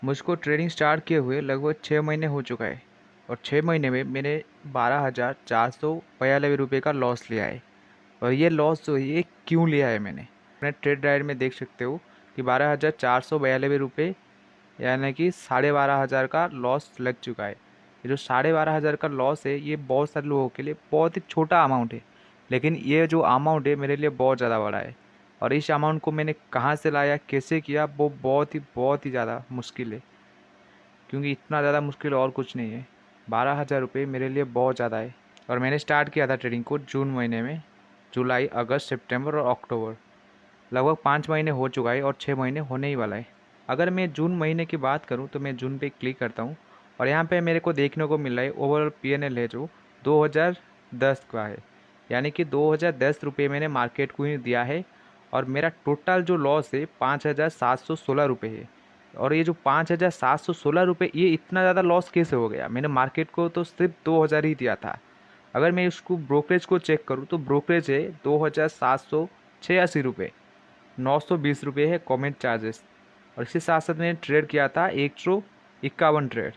मुझको trading start किए हुए लगभग 6 महीने हो चुका है और 6 महीने में मैंने 12,492 का लॉस लिया है। और ये लॉस जो है ये क्यों लिया है मैंने अपने ट्रेड डायरी में देख सकते हो कि 12,492 यानी कि 12,500 का लॉस लग चुका है। ये जो 12,500 का लॉस है ये बहुत सारे लोगों के लिए बहुत ही छोटा अमाउंट है, लेकिन ये जो अमाउंट है मेरे लिए बहुत ज़्यादा बड़ा है। और इस अमाउंट को मैंने कहाँ से लाया, कैसे किया, वो बहुत ही ज़्यादा मुश्किल है, क्योंकि इतना ज़्यादा मुश्किल और कुछ नहीं है। 12,000 रुपये मेरे लिए बहुत ज़्यादा है। और मैंने स्टार्ट किया था ट्रेडिंग को जून महीने में। जुलाई, अगस्त, सितंबर और अक्टूबर, लगभग 5 महीने हो चुका है और 6 महीने होने ही वाला है। अगर मैं जून महीने की बात करूं तो मैं जून पे क्लिक करता हूं और यहाँ पे मेरे को देखने को मिल रहा है ओवरऑल पीएनएल है जो 2010 का है, यानी कि 2010 रुपये मैंने मार्केट को ही दिया है। और मेरा टोटल जो लॉस है 5,716 रुपये है। और ये जो 5,716 रुपये, ये इतना ज़्यादा लॉस कैसे हो गया? मैंने मार्केट को तो सिर्फ 2,000 ही दिया था। अगर मैं इसको ब्रोकरेज को चेक करूँ तो ब्रोकरेज है 2,786 रुपये, 920 रुपये है कमेंट चार्जेस। और इसके साथ साथ मैंने ट्रेड किया था 151 ट्रेड।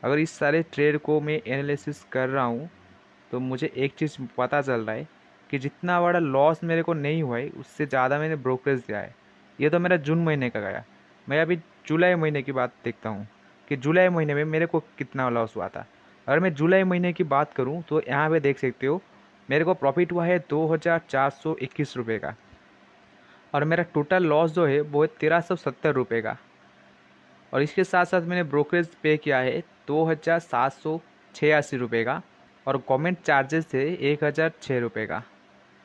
अगर इस सारे ट्रेड को मैं एनालिसिस कर रहा हूँ तो मुझे एक चीज़ पता चल रहा है कि जितना बड़ा लॉस मेरे को नहीं हुआ है उससे ज़्यादा मैंने ब्रोकरेज दिया है। ये तो मेरा जून महीने का गया। मैं अभी जुलाई महीने की बात देखता हूँ कि जुलाई महीने में मेरे को कितना लॉस हुआ था। अगर मैं जुलाई महीने की बात करूँ तो यहाँ पे देख सकते हो मेरे को प्रॉफिट हुआ है 2,421 रुपये का। और मेरा टोटल लॉस जो है वो है 1,370 रुपये का। और इसके साथ साथ मैंने ब्रोकरेज पे किया है 2,786 रुपये का। और गवर्नमेंट चार्जेस है 1,006 रुपये का,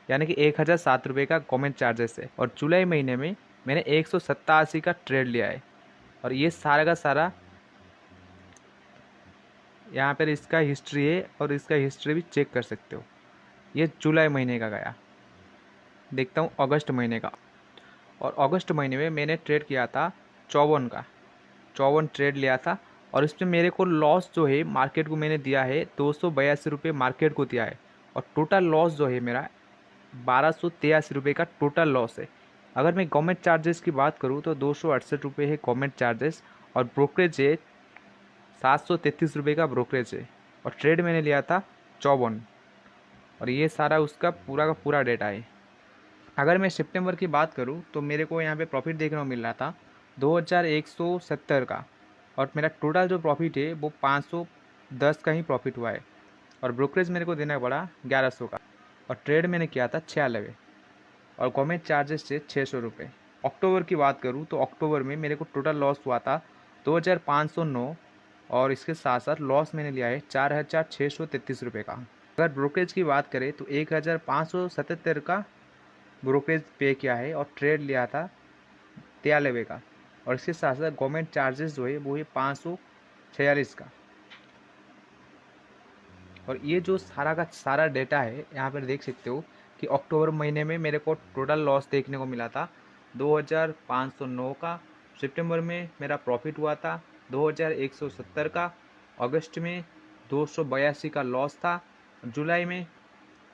यानी कि 1,007 रुपये का गवर्नमेंट चार्जेस है। और जुलाई महीने में मैंने 187 का ट्रेड लिया है। और ये सारा का सारा यहाँ पर इसका हिस्ट्री है और इसका हिस्ट्री भी चेक कर सकते हो। ये जुलाई महीने का गया। देखता हूँ अगस्त महीने का। और अगस्त महीने में मैंने ट्रेड किया था 54 का, 54 ट्रेड लिया था। और इसमें मेरे को लॉस जो है मार्केट को मैंने दिया है 282 रुपये मार्केट को दिया है। और टोटल लॉस जो है मेरा 1,283 रुपये का टोटल लॉस है। अगर मैं गवर्नमेंट चार्जेस की बात करूँ तो 268 रुपये है गवर्नमेंट चार्जेस। और ब्रोकरेज है 733 रुपये का ब्रोकरेज है। और ट्रेड मैंने लिया था 54। और ये सारा उसका पूरा का पूरा डेटा है। अगर मैं सितंबर की बात करूं तो मेरे को यहाँ पे प्रॉफिट देखने को मिल रहा था 2,170 का। और मेरा टोटल जो प्रॉफिट है वो 510 का ही प्रॉफिट हुआ है। और ब्रोकरेज मेरे को देना पड़ा 1,100 का। और ट्रेड मैंने किया था 96। और गवर्नमेंट चार्जेस थे 600 रुपये। अक्टूबर की बात करूँ तो अक्टूबर में मेरे को टोटल लॉस हुआ था 2,509। और इसके साथ साथ लॉस मैंने लिया है 4,633 रुपये का। अगर ब्रोकरेज की बात करें तो 1,577 का ब्रोकरेज पे किया है और ट्रेड लिया था 93 का। और इसके साथ साथ गवर्नमेंट चार्जेस जो है वो है 546 का। और ये जो सारा का सारा डेटा है यहाँ पर देख सकते हो कि अक्टूबर महीने में मेरे को टोटल लॉस देखने को मिला था 2,509 का। सितंबर में मेरा प्रॉफिट हुआ था 2,170 का। अगस्त में 282 का लॉस था। जुलाई में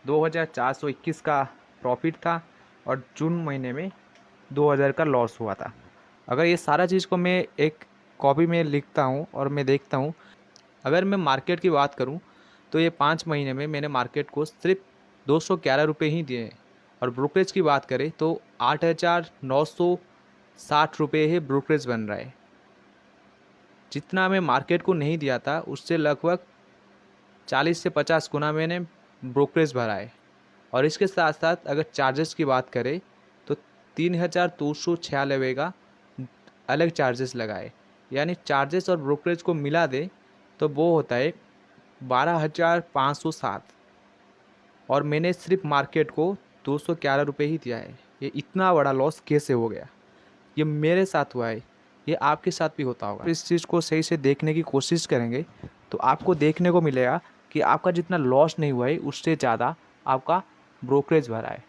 2,421 का प्रॉफिट था। और जून महीने में 2,000 का लॉस हुआ था। अगर ये सारा चीज़ को मैं एक कॉपी में लिखता हूँ और मैं देखता हूँ, अगर मैं मार्केट की बात करूँ तो ये 5 महीने में मैंने मार्केट को सिर्फ 211 रुपये ही दिए हैं। और ब्रोकरेज की बात करें तो 8,960 रुपये ही ब्रोकरेज बन रहा है। जितना मैं मार्केट को नहीं दिया था उससे लगभग 40 से 50 गुना मैंने ब्रोकरेज भरा है। और इसके साथ साथ अगर चार्जेस की बात करें तो 3,296 का अलग चार्जेस लगाए, यानी चार्जेस और ब्रोकरेज को मिला दे तो वो होता है 12,507। और मैंने सिर्फ मार्केट को 211 रुपये ही दिया है। ये इतना बड़ा लॉस कैसे हो गया? ये मेरे साथ हुआ है, ये आपके साथ भी होता होगा। इस चीज़ को सही से देखने की कोशिश करेंगे तो आपको देखने को मिलेगा कि आपका जितना लॉस नहीं हुआ है उससे ज़्यादा आपका ब्रोकरेज भरा है।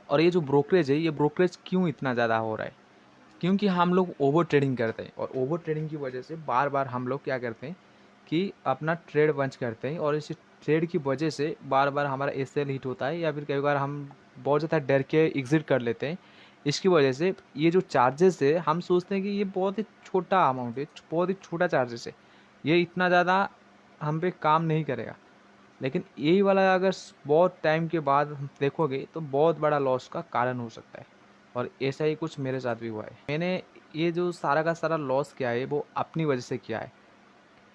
और ये जो ब्रोकरेज है, ये ब्रोकरेज क्यों इतना ज़्यादा हो रहा है? क्योंकि हम लोग ओवर ट्रेडिंग करते हैं। और ओवर ट्रेडिंग की वजह से बार बार हम लोग क्या करते हैं कि अपना ट्रेड बंच करते हैं। और इस ट्रेड की वजह से बार बार हमारा एसएल हिट होता है, या फिर कई बार हम बहुत ज़्यादा डर के एग्ज़िट कर लेते हैं। इसकी वजह से ये जो चार्जेस है, हम सोचते हैं कि ये बहुत ही छोटा अमाउंट है, बहुत ही छोटा चार्जेस है, ये इतना ज़्यादा हम पे काम नहीं करेगा। लेकिन यही वाला अगर बहुत टाइम के बाद हम देखोगे तो बहुत बड़ा लॉस का कारण हो सकता है। और ऐसा ही कुछ मेरे साथ भी हुआ है। मैंने ये जो सारा का सारा लॉस किया है वो अपनी वजह से किया है,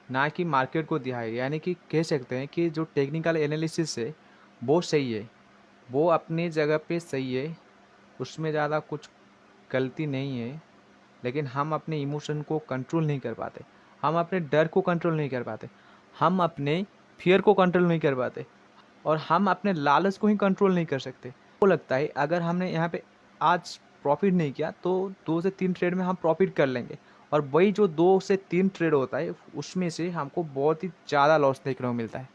ना कि मार्केट को दिया है। यानी कि कह सकते हैं कि जो टेक्निकल एनालिसिस है वो सही है, वो अपनी जगह पे सही है, उसमें ज़्यादा कुछ गलती नहीं है। लेकिन हम अपने इमोशन को कंट्रोल नहीं कर पाते, हम अपने डर को कंट्रोल नहीं कर पाते, हम अपने फियर को कंट्रोल नहीं कर पाते, और हम अपने लालच को ही कंट्रोल नहीं कर सकते। वो लगता है अगर हमने यहाँ पे आज प्रॉफिट नहीं किया तो 2 से 3 ट्रेड में हम प्रॉफिट कर लेंगे, और वही जो 2 से 3 ट्रेड होता है उसमें से हमको बहुत ही ज़्यादा लॉस देखने को मिलता है।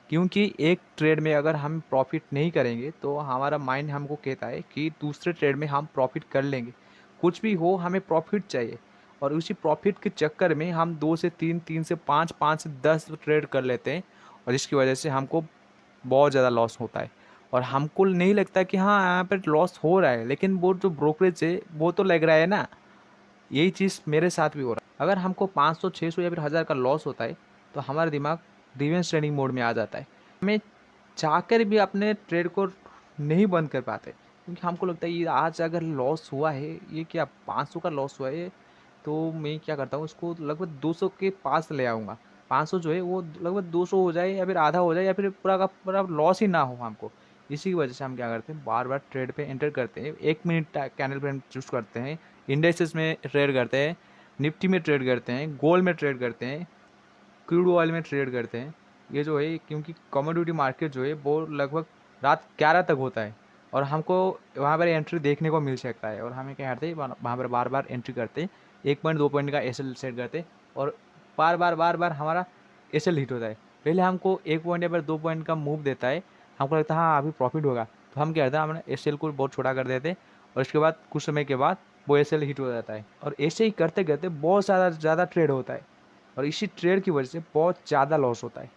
क्योंकि एक ट्रेड में अगर हम प्रॉफिट नहीं करेंगे तो हमारा माइंड हमको कहता है कि दूसरे ट्रेड में हम प्रॉफिट कर लेंगे, कुछ भी हो हमें प्रॉफिट चाहिए। और उसी प्रॉफिट के चक्कर में हम 2 से 3, 3 से 5, 5 से 10 ट्रेड कर लेते हैं, और जिसकी वजह से हमको बहुत ज़्यादा लॉस होता है। और हमको नहीं लगता कि हाँ यहाँ पर लॉस हो रहा है, लेकिन वो जो ब्रोकरेज है वो तो लग रहा है ना। यही चीज़ मेरे साथ भी हो रहा है। अगर हमको 500, 600 या फिर 1000 का लॉस होता है तो हमारा दिमाग रिवेंज ट्रेडिंग मोड में आ जाता है। हमें चाहकर भी अपने ट्रेड को नहीं बंद कर पाते, क्योंकि हमको लगता है ये आज अगर लॉस हुआ है, ये क्या 500 का लॉस हुआ है, तो मैं क्या करता हूँ इसको लगभग 200 के पास ले आऊँगा। 500 जो है वो लगभग 200 हो जाए या फिर आधा हो जाए या फिर पूरा का पूरा लॉस ही ना हो हमको। इसी की वजह से हम क्या करते हैं, बार बार ट्रेड पे एंटर करते हैं, 1 मिनट कैंडल पे चूज करते हैं, इंडेक्सेस में ट्रेड करते हैं, निफ्टी में ट्रेड करते हैं, गोल्ड में ट्रेड करते हैं, क्रूड ऑयल में ट्रेड करते हैं। ये जो है क्योंकि कमोडिटी मार्केट जो है वो लगभग रात 11 तक होता है, और हमको वहाँ पर एंट्री देखने को मिल सकता है, और हमें क्या करते हैं वहाँ पर बार बार एंट्री करते हैं, 1 पॉइंट 2 पॉइंट का एस एल सेट करते हैं, और बार बार हमारा एस एल हिट होता है। पहले हमको 1 पॉइंट या फिर 2 पॉइंट का मूव देता है, हमको लगता है हाँ अभी प्रॉफिट होगा, तो हम क्या करते हैं हमने एस एल को बहुत छोटा कर देते हैं, और उसके बाद कुछ समय के बाद वो एस एल हिट हो जाता है, और ऐसे ही करते करते बहुत ज़्यादा ट्रेड होता है, और इसी ट्रेड की वजह से बहुत ज़्यादा लॉस होता है।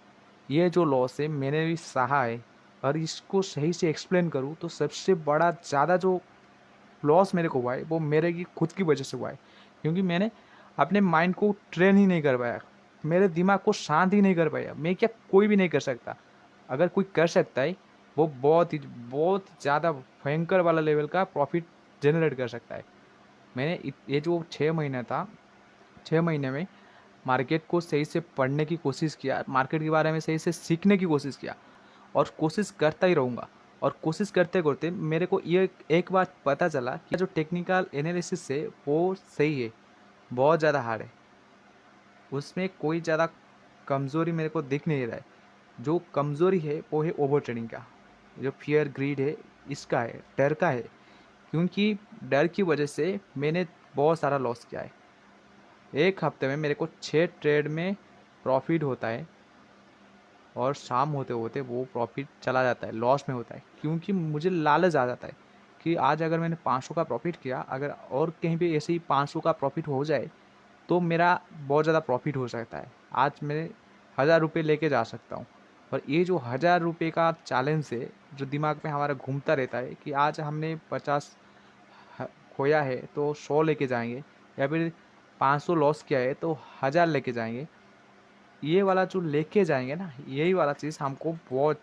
ये जो लॉस है मैंने भी सहा है, और इसको सही से एक्सप्लेन करूँ तो सबसे बड़ा ज़्यादा जो लॉस मेरे को हुआ है वो मेरे की खुद की वजह से हुआ है। क्योंकि मैंने अपने माइंड को ट्रेन ही नहीं कर पाया, मेरे दिमाग को शांत ही नहीं कर पाया। मैं क्या, कोई भी नहीं कर सकता। अगर कोई कर सकता है वो बहुत ज़्यादा भयंकर वाला लेवल का प्रॉफिट जनरेट कर सकता है। ये जो 6 महीना था, 6 महीने में मार्केट को सही से पढ़ने की कोशिश किया, मार्केट के बारे में सही से सीखने की कोशिश किया, और कोशिश करता ही रहूँगा। और कोशिश करते करते मेरे को ये एक बात पता चला कि जो टेक्निकल एनालिसिस है वो सही है, बहुत ज़्यादा हार्ड है, उसमें कोई ज़्यादा कमज़ोरी मेरे को दिख नहीं रहा है। जो कमज़ोरी है वो है ओवर ट्रेडिंग का, जो फियर ग्रीड है इसका है, डर का है। क्योंकि डर की वजह से मैंने बहुत सारा लॉस किया है। एक हफ्ते में मेरे को 6 ट्रेड में प्रॉफिट होता है, और शाम होते होते वो प्रॉफिट चला जाता है, लॉस में होता है। क्योंकि मुझे लालच आ जाता है कि आज अगर मैंने 500 का प्रॉफिट किया, अगर और कहीं पे ऐसे ही 500 का प्रॉफिट हो जाए तो मेरा बहुत ज़्यादा प्रॉफिट हो सकता है। आज मैं 1000 रुपये लेके जा सकता हूँ। और ये जो 1000 रुपये का चैलेंज है जो दिमाग में हमारा घूमता रहता है कि आज हमने 50 खोया है तो 100 लेके जाएंगे, या फिर 500 लॉस किया है तो 1000 लेके जाएंगे, ये वाला जो लेके जाएंगे ना, यही वाला चीज़ हमको बहुत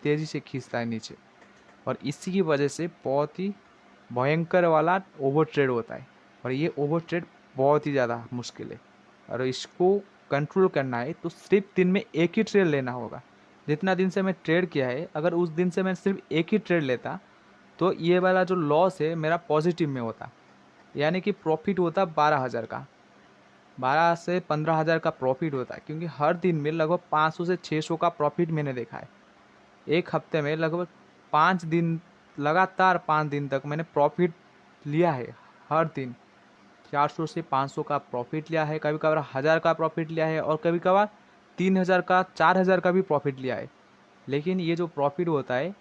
तेज़ी से खींचता है नीचे। और इसी की वजह से बहुत ही भयंकर वाला ओवर ट्रेड होता है, और ये ओवर ट्रेड बहुत ही ज़्यादा मुश्किल है। और इसको कंट्रोल करना है तो सिर्फ दिन में एक ही ट्रेड लेना होगा। जितना दिन से मैं ट्रेड किया है, अगर उस दिन से मैं सिर्फ एक ही ट्रेड लेता तो ये वाला जो लॉस है मेरा पॉजिटिव में होता, यानी कि प्रॉफिट होता 12,000 का, 12 से 15,000 का प्रॉफिट होता है। क्योंकि हर दिन में लगभग 500 से 600 का प्रॉफिट मैंने देखा है। एक हफ्ते में लगभग 5 दिन, लगातार 5 दिन तक मैंने प्रॉफिट लिया है। हर दिन 400 से 500 का प्रॉफिट लिया है, कभी कभार 1000 का प्रॉफिट लिया है, और कभी कभार 3000 का, 4000 का भी प्रॉफिट लिया है। लेकिन ये जो प्रॉफिट होता है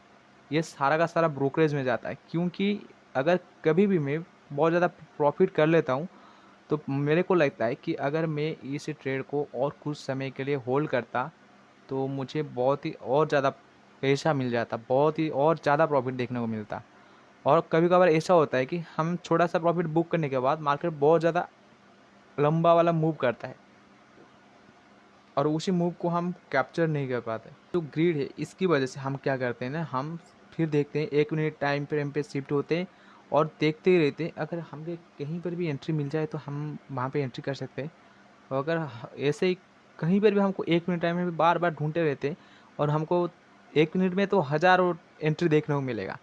ये सारा का सारा ब्रोकरेज में जाता है। क्योंकि अगर कभी भी मैं बहुत ज़्यादा प्रॉफिट कर लेता हूँ तो मेरे को लगता है कि अगर मैं इस ट्रेड को और कुछ समय के लिए होल्ड करता तो मुझे बहुत ही और ज़्यादा पैसा मिल जाता, बहुत ही और ज़्यादा प्रॉफिट देखने को मिलता। और कभी कभार ऐसा होता है कि हम छोटा सा प्रॉफिट बुक करने के बाद मार्केट बहुत ज़्यादा लंबा वाला मूव करता है और उसी मूव को हम कैप्चर नहीं कर पाते। जो ग्रीड है इसकी वजह से हम क्या करते हैं ना, हम फिर देखते हैं 1 मिनट टाइम फ्रेम पे शिफ्ट होते हैं और देखते ही रहते हैं। अगर हमें कहीं पर भी एंट्री मिल जाए तो हम वहाँ पे एंट्री कर सकते हैं। और अगर ऐसे ही कहीं पर भी हमको 1 मिनट टाइम में बार बार ढूंढते रहते हैं और हमको 1 मिनट में तो हज़ारों एंट्री देखने को मिलेगा।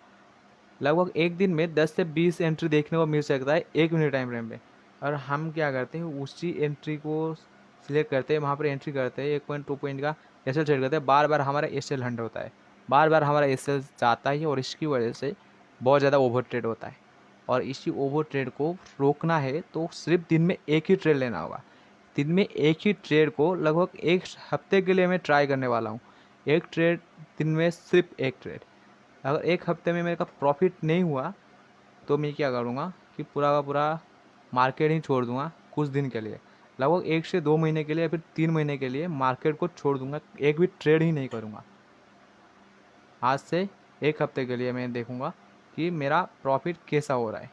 लगभग एक दिन में 10 से 20 एंट्री देखने को मिल सकता है 1 मिनट टाइम फ्रेम में। और हम क्या करते हैं, उसी एंट्री को सिलेक्ट करते हैं, वहाँ पर एंट्री करते हैं, 1.2 पॉइंट का एस एल सेट करते हैं। बार बार हमारा एस एल हंड होता है, बार बार हमारा एस एल जाता है और इसकी वजह से बहुत ज़्यादा ओवर ट्रेड होता है। और इसी ओवर ट्रेड को रोकना है तो सिर्फ दिन में एक ही ट्रेड लेना होगा। दिन में एक ही ट्रेड को लगभग एक हफ्ते के लिए मैं ट्राई करने वाला हूँ। एक ट्रेड, दिन में सिर्फ एक ट्रेड। अगर एक हफ्ते में मेरे का प्रॉफिट नहीं हुआ तो मैं क्या करूँगा कि पूरा का पूरा मार्केट ही छोड़ दूँगा कुछ दिन के लिए। लगभग 1 से 2 महीने के लिए या फिर 3 महीने के लिए मार्केट को छोड़ दूँगा, एक भी ट्रेड ही नहीं करूँगा। आज से एक हफ्ते के लिए मैं देखूँगा कि मेरा प्रॉफिट कैसा हो रहा है।